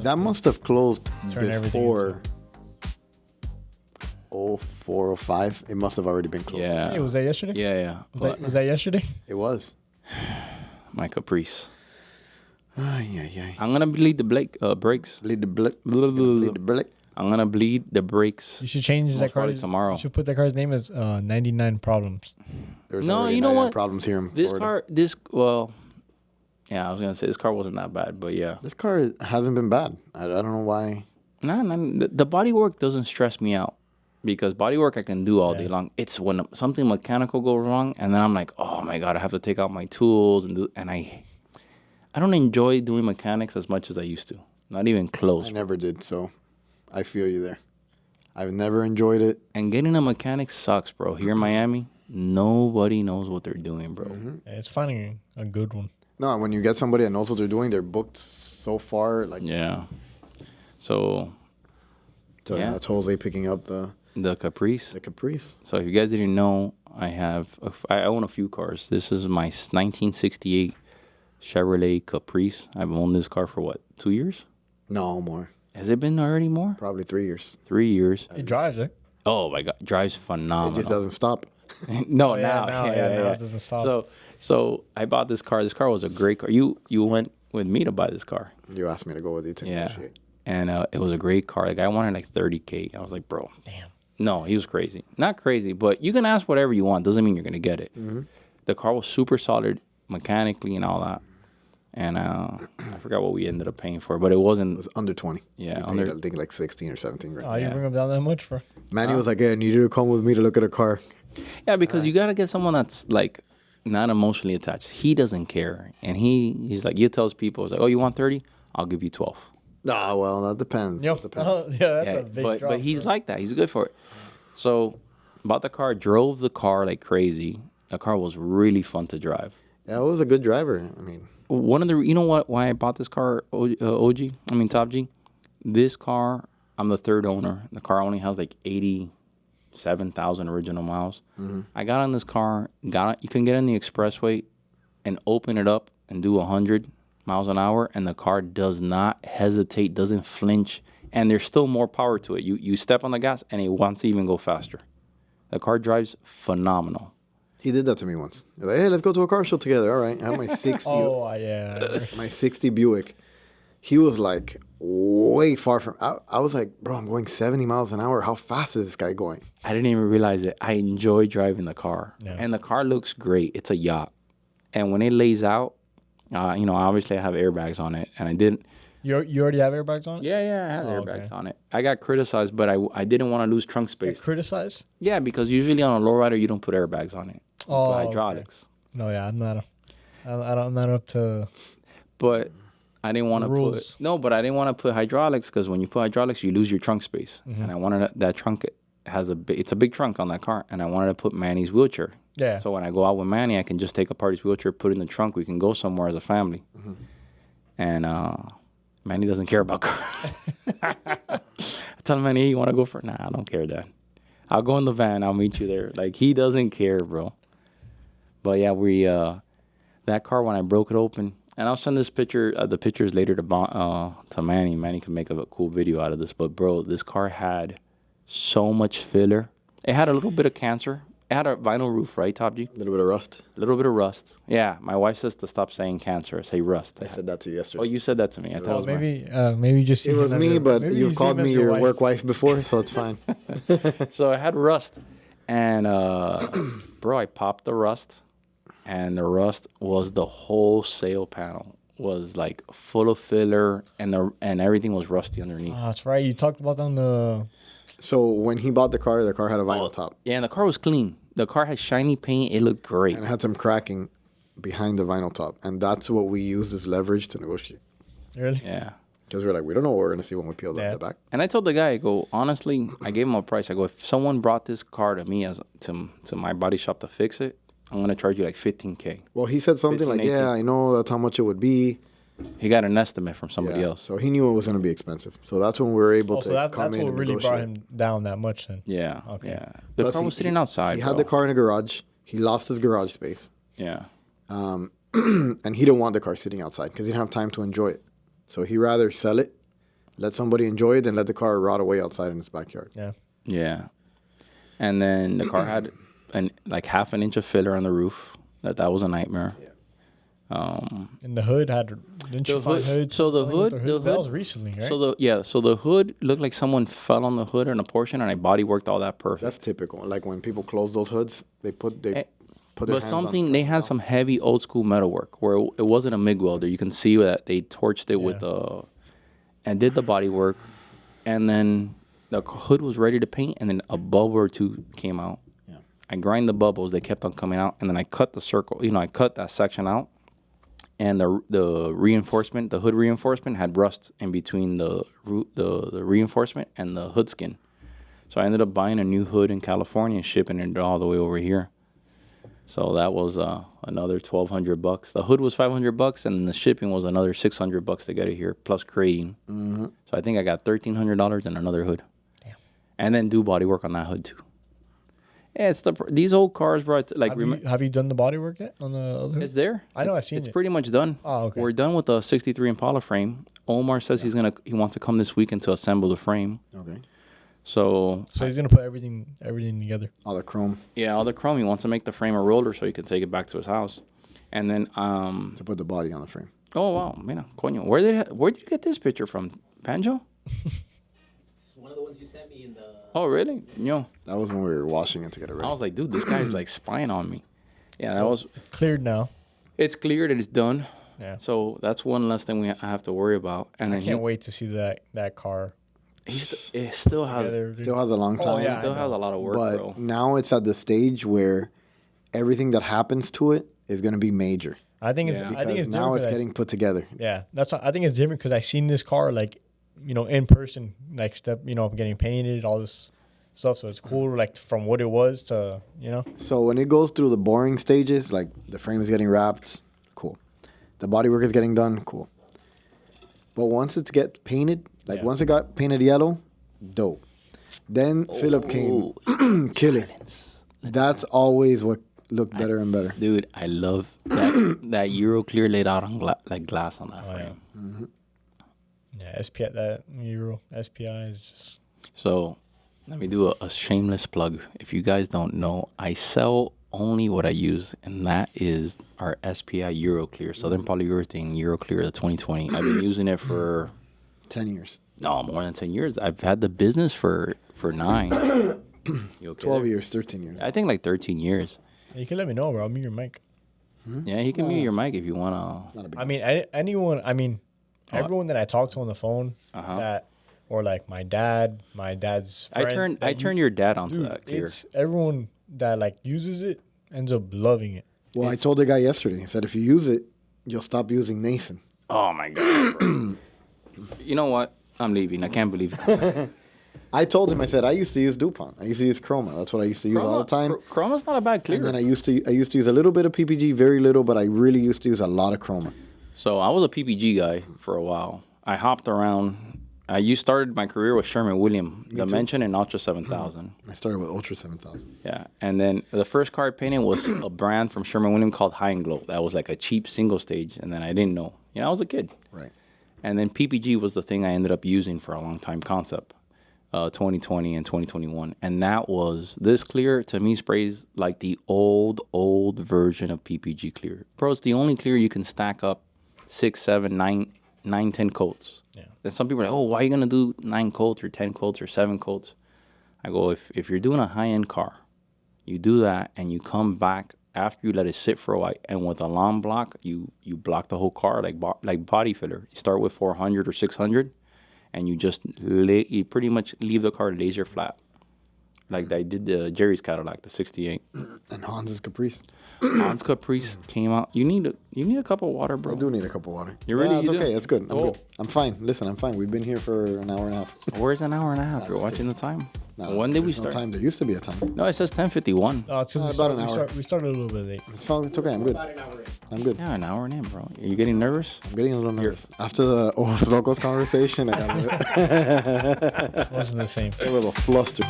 That must have closed Turn before 04, 05. It must have already been closed. Yeah. Hey, was that yesterday? Yeah. Was that yesterday? It was. My Caprice. Yeah. I'm gonna bleed the brakes. Bleed the blick. Blah, blah, blah. Bleed the blick. I'm gonna bleed the brakes. You should change that car tomorrow. You should put that car's name as 99 Problems. There's No, already you know 99 what? problems here in This Florida. car, yeah, I was gonna say this car wasn't that bad, but yeah. This car hasn't been bad. I don't know why. Nah, the body work doesn't stress me out because body work I can do all day long. It's when something mechanical goes wrong, and then I'm like, oh my god, I have to take out my tools and I don't enjoy doing mechanics as much as I used to. Not even close. I never did, so I feel you there. I've never enjoyed it. And getting a mechanic sucks, bro. Here in Miami, nobody knows what they're doing, bro. Yeah, it's finding a good one. No, when you get somebody that knows what they're doing, they're booked so far. Like Yeah. So yeah. That's Jose picking up the Caprice. Caprice. So if you guys didn't know, I own a few cars. This is my 1968 Chevrolet Caprice. I've owned this car for what, 2 years? No, more. Has it been already more? Probably 3 years. 3 years. It drives, eh? Oh my god, drives phenomenal. It just doesn't stop. No, now now it doesn't stop. So I bought this car. This car was a great car. You went with me to buy this car. You asked me to go with you to negotiate. And it was a great car. The guy wanted like $30K. I was like, bro. Damn. No, he was crazy. Not crazy, but you can ask whatever you want. Doesn't mean you're going to get it. Mm-hmm. The car was super solid mechanically and all that. And I forgot what we ended up paying for, but it wasn't. It was under 20. Yeah, We paid, I think like 16 or 17 grand. Oh, you bring them down that much, bro? Manny was like, "Hey, I need you to come with me to look at a car." Yeah, because you got to get someone that's like not emotionally attached. He doesn't care. And he's like, he tells people, he's like, oh, you want 30? I'll give you 12. Ah, well, that depends. Yep. Depends. Yeah, that's a big drop. But he's like that. He's good for it. So bought the car, drove the car like crazy. The car was really fun to drive. Yeah, it was a good driver. I mean, You know what? Why I bought this car, Top G? This car, I'm the third owner. The car only has like 87,000 original miles. Mm-hmm. I got on this car, you can get on the expressway and open it up and do 100 miles an hour, and the car does not hesitate, doesn't flinch, and there's still more power to it. You step on the gas, and it wants to even go faster. The car drives phenomenal. he did that to me once. He was like, hey, let's go to a car show together. All right. I had my 60. Yeah. My 60 Buick. He was like way far from. I was like, bro, I'm going 70 miles an hour. How fast is this guy going? I didn't even realize it. I enjoy driving the car. Yeah. And the car looks great. It's a yacht. And when it lays out, obviously I have airbags on it. And I didn't. You already have airbags on it? Yeah, I have airbags okay. on it. I got criticized, but I didn't want to lose trunk space. Criticize? Yeah, because usually on a lowrider, you don't put airbags on it. You Oh, put hydraulics. Okay. No, yeah, I'm not up to But I didn't want to rules. but I didn't want to put hydraulics because when you put hydraulics, you lose your trunk space. Mm-hmm. And I wanted that trunk it's a big trunk on that car, and I wanted to put Manny's wheelchair. Yeah. So when I go out with Manny, I can just take apart his wheelchair, put it in the trunk. We can go somewhere as a family. Mm-hmm. And Manny doesn't care about cars. I tell Manny, hey, you want to go for it? Nah, I don't care, Dad. I'll go in the van. I'll meet you there. Like, he doesn't care, bro. But yeah, that car, when I broke it open, and I'll send the pictures later to Manny. Manny can make a cool video out of this. But bro, this car had so much filler. It had a little bit of cancer. It had a vinyl roof, right, Top G? A little bit of rust. A little bit of rust. Yeah, my wife says to stop saying cancer. I say rust. I said that to you yesterday. Oh, you said that to me. I thought it was maybe you just see It him was as me, but maybe you've you see called him as me your wife. work wife before, so it's fine. So I had rust, and bro, I popped the rust, and the rust was the whole sail panel was like full of filler, and everything was rusty underneath. Oh, that's right. You talked about that on the. So when he bought the car had a vinyl top. Yeah, and the car was clean. The car had shiny paint. It looked great. And it had some cracking behind the vinyl top. And that's what we used as leverage to negotiate. Really? Yeah. Because we're like, we don't know what we're going to see when we peel up the back. And I told the guy, I go, honestly, I gave him a price. I go, if someone brought this car to me to my body shop to fix it, I'm going to charge you like $15K. Well, he said something 15, like, yeah, I know that's how much it would be. He got an estimate from somebody else. So he knew it was going to be expensive. So that's when we were able to that's come in what and really negotiate. brought him down that much then. Yeah. Okay. Yeah. The Plus, car was sitting outside. He had the car in a garage. He lost his garage space. Yeah. And he didn't want the car sitting outside because he didn't have time to enjoy it. So he rather sell it Let somebody enjoy it and let the car rot away outside in its backyard. Yeah. Yeah. And then the car had like half an inch of filler on the roof. That was a nightmare. Yeah. And the hood had. Didn't you find hood? So the something with hood, that was recently, right? So the hood looked like someone fell on the hood in a portion, and I body worked all that perfect. That's typical. Like when people close those hoods, they put their But hands something on they had some heavy old school metal work where it wasn't a MIG welder. You can see that they torched it with and did the body work, and then the hood was ready to paint, and then a bubble or two came out. Yeah. I grind the bubbles; they kept on coming out, and then I cut the circle. I cut that section out, and the reinforcement, the hood reinforcement, had rust in between the reinforcement and the hood skin. So I ended up buying a new hood in California and shipping it all the way over here. So that was another $1,200. The hood was $500, and the shipping was another $600 to get it here, plus crating. Mm-hmm. So I think I got $1,300 and another hood. Damn. And then do body work on that hood too. Yeah, it's these old cars, bro. Like, have you done the body work yet on the other hood? It's there. I know, I've seen it. It's pretty much done. Oh, okay. We're done with the '63 Impala frame. Omar says he wants to come this weekend to assemble the frame. Okay. So he's gonna put everything together. All the chrome. Yeah, all the chrome. He wants to make the frame a roller so he can take it back to his house, and then to put the body on the frame. Oh wow, mira, coño, where did you get this picture from, Banjo? It's one of the ones you sent me in the. Oh really? No. That was when we were washing it to get it ready. I was like, dude, this guy's like spying on me. Yeah, that was. It's cleared now. It's cleared and it's done. Yeah. So that's one less thing I have to worry about. And I then can't wait to see that car. It still has a long time. yeah, still has a lot of work, but bro. now it's at the stage where everything that happens to it is going to be major. I think it's. Yeah. I think Because it's now it's different getting put together. Yeah, I think it's different because I seen this car like, in person, like getting painted, all this stuff. So it's cool, like from what it was to. So when it goes through the boring stages, like the frame is getting wrapped, cool. The bodywork is getting done, cool. But once it gets painted, once it got painted yellow, dope. Then Philip came, killer. That's always what looked better and better. Dude, I love that Euro clear laid out on glass on that frame. Yeah. Mm-hmm. Yeah, SPI, that Euro SPI is just. So let me do a shameless plug. If you guys don't know, I sell only what I use, and that is our SPI Euro Clear, Southern Polyurethane Euro Clear, the 2020. I've been using it for 10 years. No, more than 10 years. I've had the business for 9. You okay 12 there? years, 13 years. I think like 13 years. You can let me know, bro. I'll mute your mic. Yeah, you can mute your mic if you want to. I mean, anyone. I mean, everyone that I talk to on the phone, that, or like my dad's friend. I turned your dad onto Dude, that clear. it's everyone that like uses it ends up loving it. Well, I told the guy yesterday, I said, if you use it, you'll stop using Nason. Oh my god. Bro. You know what? I'm leaving. I can't believe it. I told him, I said, I used to use DuPont. I used to use Chroma. That's what I used to use all the time. Chroma's not a bad clear. And then I used to use a little bit of PPG, very little, but I really used to use a lot of Chroma. So I was a PPG guy for a while. I hopped around. You started my career with Sherman-Williams Dimension and Ultra 7000. I started with Ultra 7000. Yeah, and then the first car I painted was a brand from Sherman-Williams called High and Glow. That was like a cheap single stage, and then I didn't know. I was a kid. Right. And then PPG was the thing I ended up using for a long time, Concept, 2020 and 2021. And that was, this clear to me sprays like the old version of PPG clear. Bro, it's the only clear you can stack up 6, 7, 9, 10 coats. Yeah. Then some people are like, oh, why are you going to do 9 coats or 10 coats or 7 coats? I go, if you're doing a high-end car, you do that and you come back after you let it sit for a while, and with a long block, you block the whole car like body filler. You start with 400 or 600, and you just you pretty much leave the car laser flat, like I did the Jerry's Cadillac, the '68. And Hans's Caprice. Hans Caprice came out. You need a cup of water, bro. I do need a cup of water. You really? It's you okay. do? It's good. I'm good. I'm fine. Listen, I'm fine. We've been here for an hour and a half. Where's an hour and a half? You're watching the time. No, When did we there's no start? time. There used to be a time. No, it says 10:51. No, it's because About an hour. we started a little bit late. It's fine. It's okay. I'm good. About an hour in. I'm good. Yeah, an hour in, bro. Are you getting nervous? I'm getting a little nervous. After the Ojos Locos conversation, I got It wasn't the same. a little flustered.